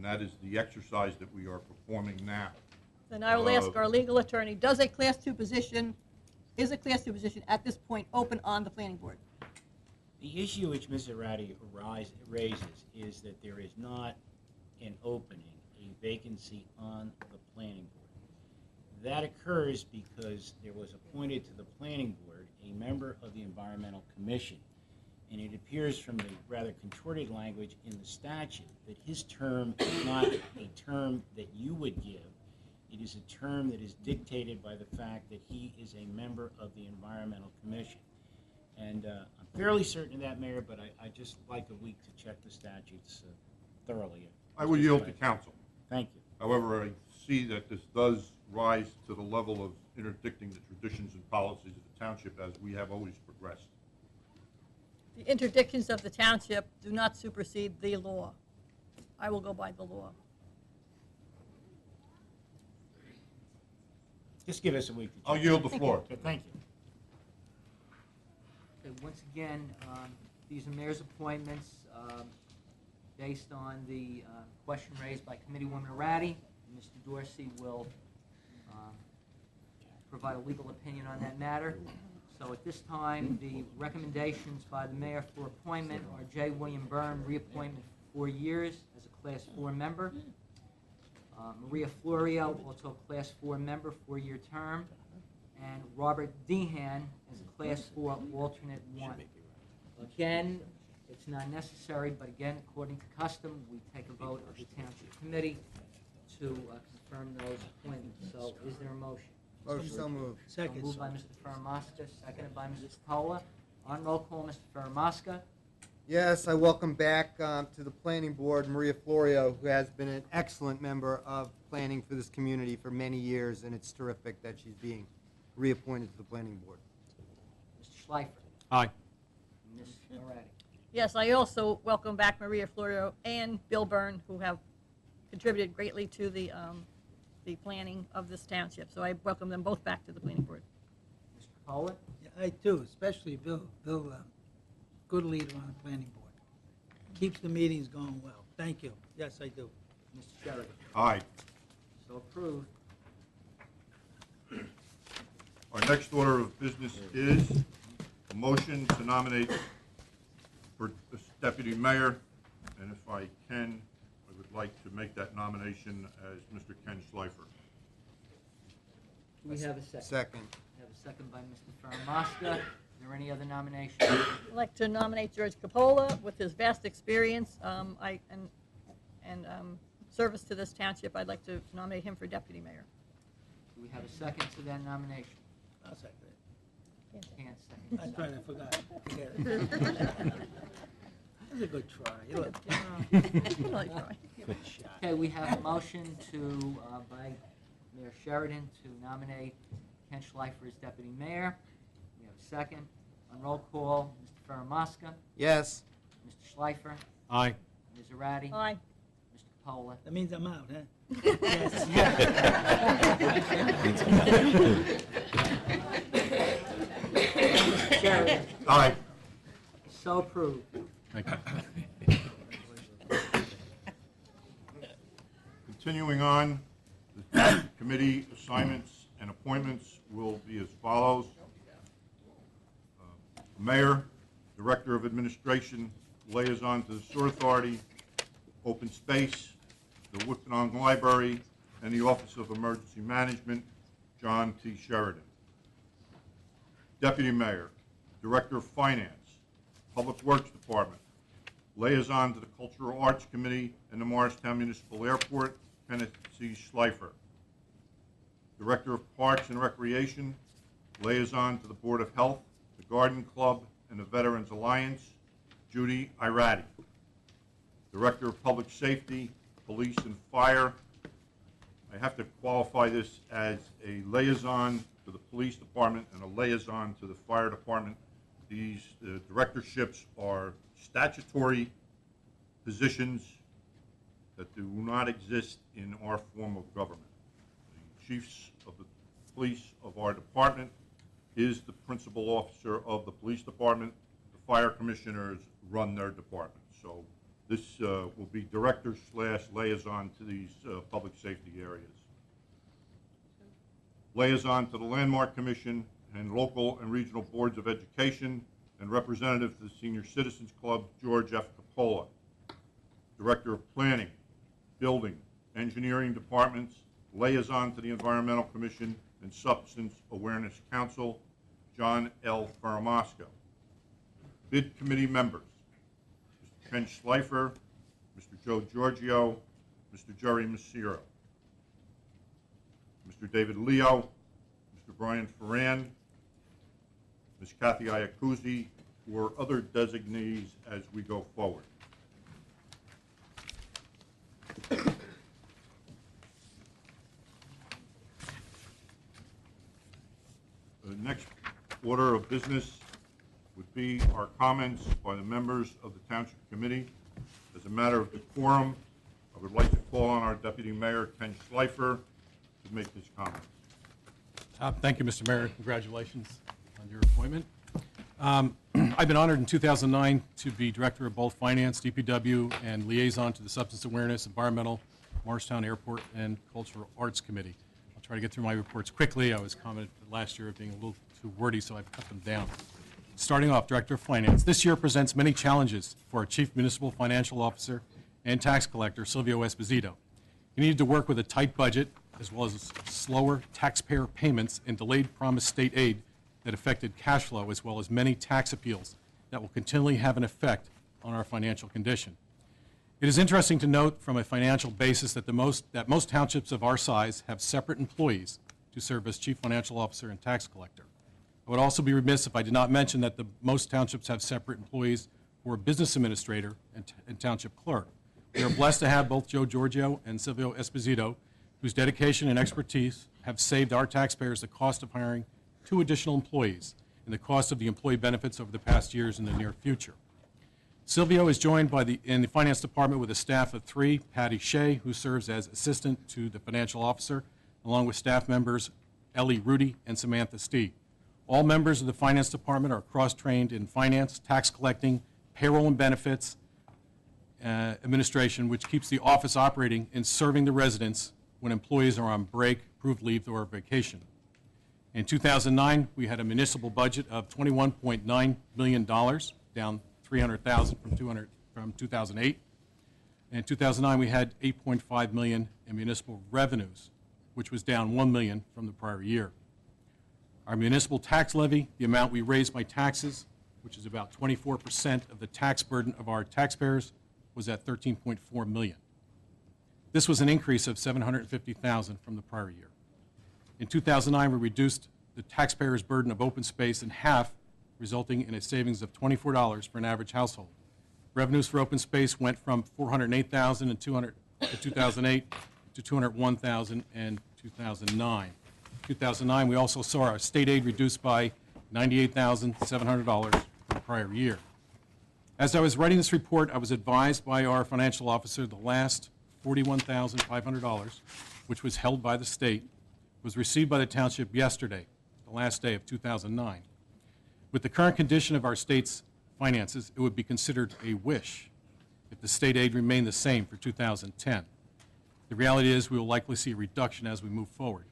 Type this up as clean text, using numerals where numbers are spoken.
and that is the exercise that we are performing now. Then I will ask our legal attorney, is a Class 2 position at this point open on the planning board? The issue which Ms. Arati raises is that there is not an opening, a vacancy on the planning board. That occurs because there was appointed to the planning board a member of the Environmental Commission, and it appears from the rather contorted language in the statute that his term is not a term that you would give. It is a term that is dictated by the fact that he is a member of the Environmental Commission. And I'm fairly certain of that, Mayor, but I just like a week to check the statutes thoroughly. I will yield to counsel. Thank you. However, I see that this does rise to the level of interdicting the traditions and policies of the township as we have always progressed. The interdictions of the township do not supersede the law. I will go by the law. Just give us a week to check. I'll yield the floor. Okay, thank you. Okay, once again, these are mayor's appointments based on the question raised by Committeewoman Arati. Mr. Dorsey will provide a legal opinion on that matter. So at this time, the recommendations by the mayor for appointment are J. William Byrne, reappointment for 4 years as a Class 4 member. Maria Florio, also a Class 4 member, 4-year term. And Robert Dehan as a Class 4 alternate 1. Again, it's not necessary, but again, according to custom, we take a vote of the Township Committee to confirm those appointments. So is there a motion? Motion so moved. Second. Moved by Mr. Faramasca, seconded by Mrs. Capola. On roll call, Mr. Faramasca. Yes, I welcome back to the planning board Maria Florio, who has been an excellent member of planning for this community for many years, and it's terrific that she's being reappointed to the planning board. Mr. Schleifer. Aye. Ms. Arati. Yes, I also welcome back Maria Florio and Bill Byrne, who have contributed greatly to the planning of this township. So I welcome them both back to the planning board. Mr. Capola. Yeah, I do, especially Bill. Bill, good leader on the planning board. Keeps the meetings going well. Thank you. Yes, I do. Mr. Sheridan. Aye. So approved. Our next order of business is a motion to nominate for deputy mayor, and if I can, I would like to make that nomination as Mr. Ken Schleifer. Do we have a second? Second. We have a second by Mr. Faramasca. Is there any other nominations? I'd like to nominate George Capola with his vast experience and service to this township. I'd like to nominate him for deputy mayor. Do we have a second to that nomination? I'll second it. Can't second. I tried, I forgot. Forget it. That was a good try. You look, Really try. good shot. Okay, we have a motion to, by Mayor Sheridan to nominate Ken Schleifer as deputy mayor. We have a second. On roll call, Mr. Faramasca, Yes. Mr. Schleifer, Aye. Ms. Arati, Aye. Mr. Capola. That means I'm out, huh? Mr. Sheridan. Aye. So approved. Thank you. Continuing on, the committee assignments and appointments will be as follows. Mayor, Director of Administration, Liaison to the Sewer Authority, Open Space, the Wickpenong Library, and the Office of Emergency Management, John T. Sheridan. Deputy Mayor, Director of Finance, Public Works Department, Liaison to the Cultural Arts Committee and the Morristown Municipal Airport, Kenneth C. Schleifer. Director of Parks and Recreation, Liaison to the Board of Health, the Garden Club, and the Veterans Alliance, Judy Irati. Director of Public Safety, Police and Fire. I have to qualify this as a liaison to the Police Department and a liaison to the Fire Department. These directorships are statutory positions that do not exist in our form of government. The chiefs of the police of our department is the principal officer of the police department. The fire commissioners run their department. So This will be director/liaison to these public safety areas. Liaison to the Landmark Commission and local and regional boards of education, and representative to the Senior Citizens Club, George F. Capola. Director of Planning, Building, Engineering Departments, liaison to the Environmental Commission and Substance Awareness Council, John L. Faramasco. Bid committee members, Mr. Ken Schleifer, Mr. Joe Giorgio, Mr. Jerry Messiro, Mr. David Leo, Mr. Brian Ferran, Ms. Kathy Iacuzzi, or other designees as we go forward. The next order of business would be our comments by the members of the Township Committee. As a matter of decorum, I would like to call on our Deputy Mayor, Ken Schleifer, to make his comments. Thank you, Mr. Mayor. Congratulations on your appointment. I've been honored in 2009 to be Director of both Finance, DPW, and Liaison to the Substance Awareness, Environmental, Morristown Airport, and Cultural Arts Committee. I'll try to get through my reports quickly. I was commented last year of being a little too wordy, so I've cut them down. Starting off, Director of Finance. This year presents many challenges for our Chief Municipal Financial Officer and Tax Collector, Silvio Esposito. He needed to work with a tight budget, as well as slower taxpayer payments and delayed promised state aid that affected cash flow, as well as many tax appeals that will continually have an effect on our financial condition. It is interesting to note from a financial basis that most townships of our size have separate employees to serve as Chief Financial Officer and Tax Collector. I would also be remiss if I did not mention that most townships have separate employees who are business administrator and township clerk. We are blessed to have both Joe Giorgio and Silvio Esposito, whose dedication and expertise have saved our taxpayers the cost of hiring 2 additional employees and the cost of the employee benefits over the past years and the near future. Silvio is joined in the Finance Department with a staff of 3, Patty Shea, who serves as assistant to the financial officer, along with staff members Ellie Rudy and Samantha Stee. All members of the Finance Department are cross-trained in finance, tax collecting, payroll and benefits administration, which keeps the office operating and serving the residents when employees are on break, approved leave, or vacation. In 2009, we had a municipal budget of $21.9 million, down $300,000 from 2008. And in 2009, we had $8.5 million in municipal revenues, which was down $1 million from the prior year. Our municipal tax levy, the amount we raise by taxes, which is about 24% of the tax burden of our taxpayers, was at $13.4 million. This was an increase of $750,000 from the prior year. In 2009, we reduced the taxpayer's burden of open space in half, resulting in a savings of $24 for an average household. Revenues for open space went from $408,000 in 2008 to $201,000 in 2009. In 2009, we also saw our state aid reduced by $98,700 from the prior year. As I was writing this report, I was advised by our financial officer the last $41,500, which was held by the state, was received by the township yesterday, the last day of 2009. With the current condition of our state's finances, it would be considered a wish if the state aid remained the same for 2010. The reality is we will likely see a reduction as we move forward.